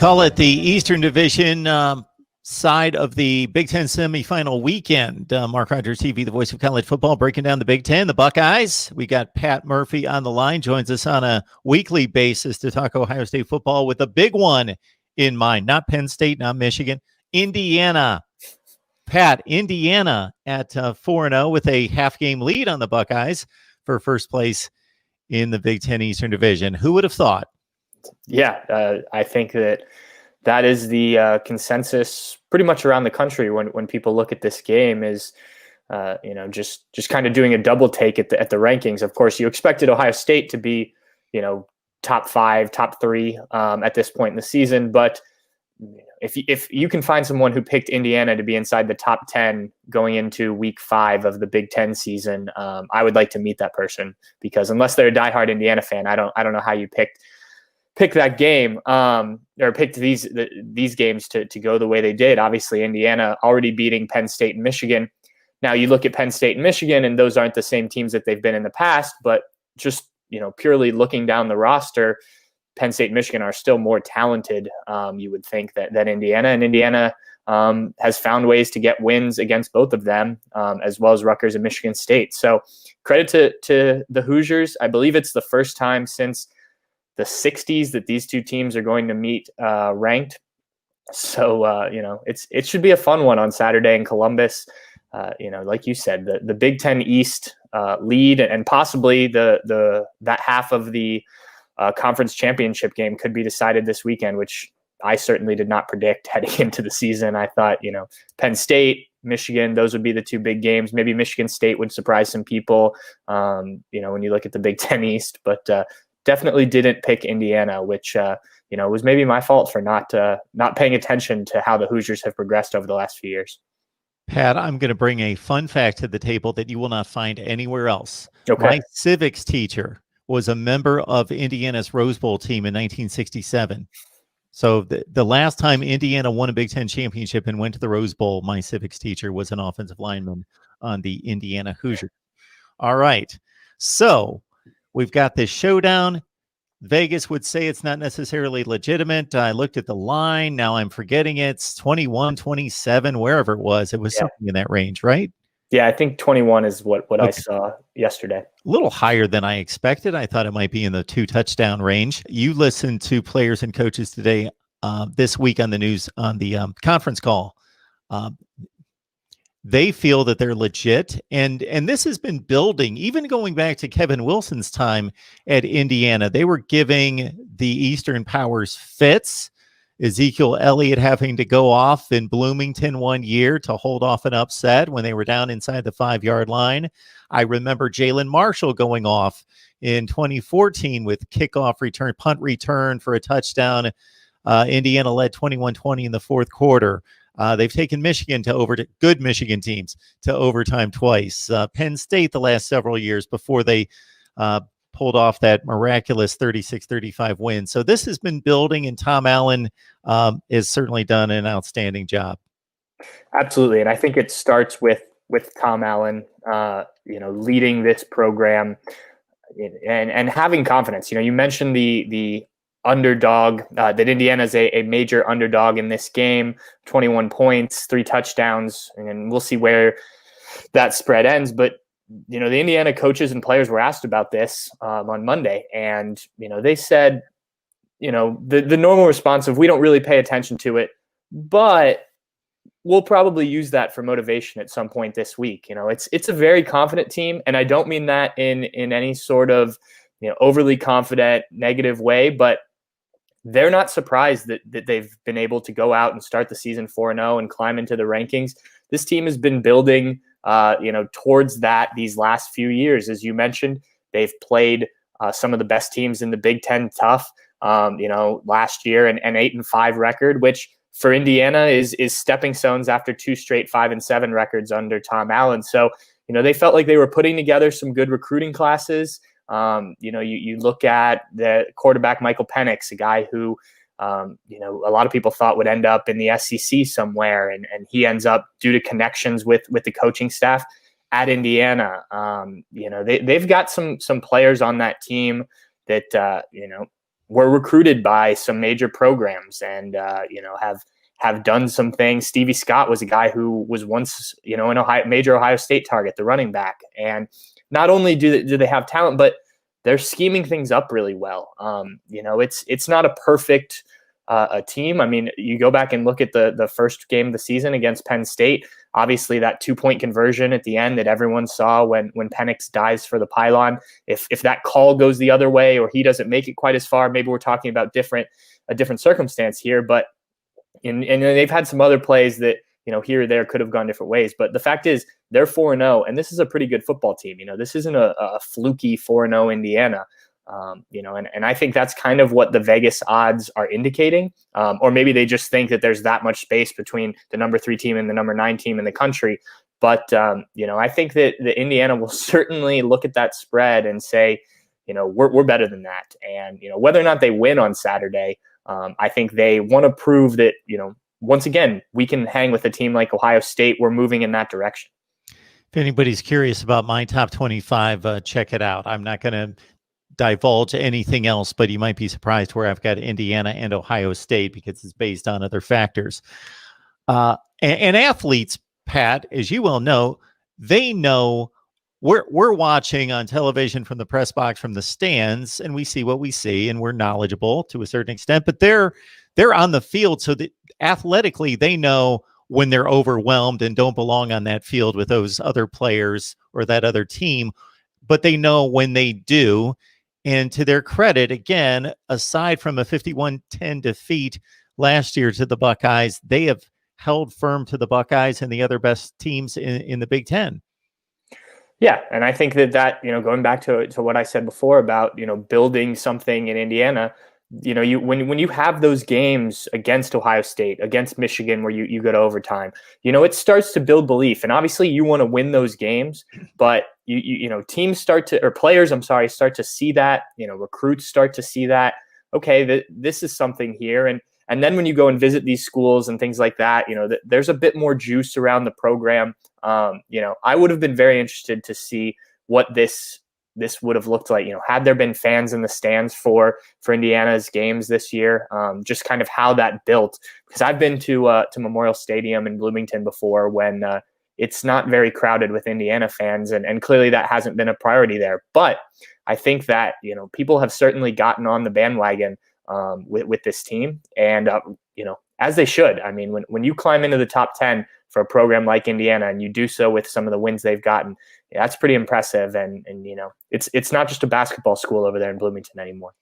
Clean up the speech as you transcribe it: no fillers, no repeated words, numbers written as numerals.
Call it the Eastern Division side of the Big Ten semifinal weekend. Mark Rogers TV, the voice of college football, breaking down the Big Ten, the Buckeyes. We got Pat Murphy on the line, joins us on a weekly basis to talk Ohio State football with a big one in mind. Not Penn State, not Michigan, Indiana. Pat, Indiana at 4-0 with a half-game lead on the Buckeyes for first place in the Big Ten Eastern Division. Who would have thought? Yeah, I think that is the consensus pretty much around the country when people look at this game is, just kind of doing a double take at the rankings. Of course, you expected Ohio State to be, top 5, top 3 at this point in the season. But if you can find someone who picked Indiana to be inside the top 10 going into week 5 of the Big Ten season, I would like to meet that person, because unless they're a diehard Indiana fan, I don't know how you pick that game or picked these games to go the way they did. Obviously, Indiana already beating Penn State and Michigan. Now you look at Penn State and Michigan, and those aren't the same teams that they've been in the past, but just, purely looking down the roster, Penn State and Michigan are still more talented, you would think, than Indiana. And Indiana has found ways to get wins against both of them, as well as Rutgers and Michigan State. So credit to the Hoosiers. I believe it's the first time since the 60s that these two teams are going to meet ranked. So, it should be a fun one on Saturday in Columbus. Like you said, the Big Ten East lead and possibly that half of the conference championship game could be decided this weekend, which I certainly did not predict heading into the season. I thought, Penn State, Michigan, those would be the two big games. Maybe Michigan State would surprise some people, when you look at the Big Ten East, but definitely didn't pick Indiana, which, was maybe my fault for not paying attention to how the Hoosiers have progressed over the last few years. Pat, I'm going to bring a fun fact to the table that you will not find anywhere else. Okay. My civics teacher was a member of Indiana's Rose Bowl team in 1967. So the last time Indiana won a Big Ten championship and went to the Rose Bowl, my civics teacher was an offensive lineman on the Indiana Hoosiers. All right. So we've got this showdown. Vegas would say it's not necessarily legitimate. I looked at the line. Now I'm forgetting it's 21, 27, wherever it was. It was something in that range, right? Yeah, I think 21 is what okay. I saw yesterday. A little higher than I expected. I thought it might be in the 2-touchdown range. You listened to players and coaches today, this week on the news, on the conference call. They feel that they're legit. And this has been building, even going back to Kevin Wilson's time at Indiana. They were giving the Eastern powers fits. Ezekiel Elliott having to go off in Bloomington one year to hold off an upset when they were down inside the 5-yard line. I remember Jalen Marshall going off in 2014 with kickoff return, punt return for a touchdown. Indiana led 21-20 in the fourth quarter. They've taken Michigan good Michigan teams to overtime twice. Penn State the last several years before they pulled off that miraculous 36-35 win. So this has been building, and Tom Allen has certainly done an outstanding job. Absolutely. And I think it starts with Tom Allen, leading this program and having confidence. You mentioned the underdog, that Indiana is a major underdog in this game, 21 points, 3 touchdowns, and we'll see where that spread ends. But, the Indiana coaches and players were asked about this on Monday, and, they said, the normal response of, we don't really pay attention to it, but we'll probably use that for motivation at some point this week. It's a very confident team, and I don't mean that in any sort of, overly confident, negative way, but they're not surprised that they've been able to go out and start the season 4-0 and climb into the rankings. This team has been building, towards that these last few years. As you mentioned, they've played some of the best teams in the Big Ten tough. Last year an 8-5 record, which for Indiana is stepping stones after 2 straight 5-7 records under Tom Allen. So, they felt like they were putting together some good recruiting classes. You look at the quarterback, Michael Penix, a guy who, a lot of people thought would end up in the SEC somewhere. And he ends up, due to connections with the coaching staff at Indiana. They've got some players on that team that, were recruited by some major programs and have done some things. Stevie Scott was a guy who was once an major Ohio State target, the running back, and not only do they have talent, but they're scheming things up really well. It's not a perfect a team. I mean, you go back and look at the first game of the season against Penn State. Obviously, that 2-point conversion at the end that everyone saw when Penix dives for the pylon. If that call goes the other way or he doesn't make it quite as far, maybe we're talking about a different circumstance here. But and they've had some other plays that here or there could have gone different ways. But the fact is, they're 4-0, and this is a pretty good football team. This isn't a fluky 4-0 Indiana. And I think that's kind of what the Vegas odds are indicating. Or maybe they just think that there's that much space between the number 3 team and the number 9 team in the country. But, I think that the Indiana will certainly look at that spread and say, we're better than that. And, whether or not they win on Saturday, I think they want to prove that, once again, we can hang with a team like Ohio State. We're moving in that direction. If anybody's curious about my top 25, check it out. I'm not going to divulge anything else, but you might be surprised where I've got Indiana and Ohio State because it's based on other factors. And athletes, Pat, as you well know, they know we're watching on television from the press box, from the stands, and we see what we see, and we're knowledgeable to a certain extent, but they're on the field, so that athletically they know when they're overwhelmed and don't belong on that field with those other players or that other team, but they know when they do. And to their credit, again, aside from a 51-10 defeat last year to the Buckeyes, they have held firm to the Buckeyes and the other best teams in the Big Ten. Yeah, and I think that going back to what I said before about building something in Indiana, when you have those games against Ohio State, against Michigan, where you go to overtime, it starts to build belief. And obviously, you want to win those games, but teams start to see that. Recruits start to see that. Okay, this is something here, and then when you go and visit these schools and things like that, there's a bit more juice around the program. I would have been very interested to see what this would have looked like, had there been fans in the stands for Indiana's games this year, just kind of how that built. Because I've been to Memorial Stadium in Bloomington before when it's not very crowded with Indiana fans, and clearly that hasn't been a priority there. But I think that, people have certainly gotten on the bandwagon with this team, and, as they should. I mean, when you climb into the top 10 for a program like Indiana, and you do so with some of the wins they've gotten, that's pretty impressive. And it's not just a basketball school over there in Bloomington anymore.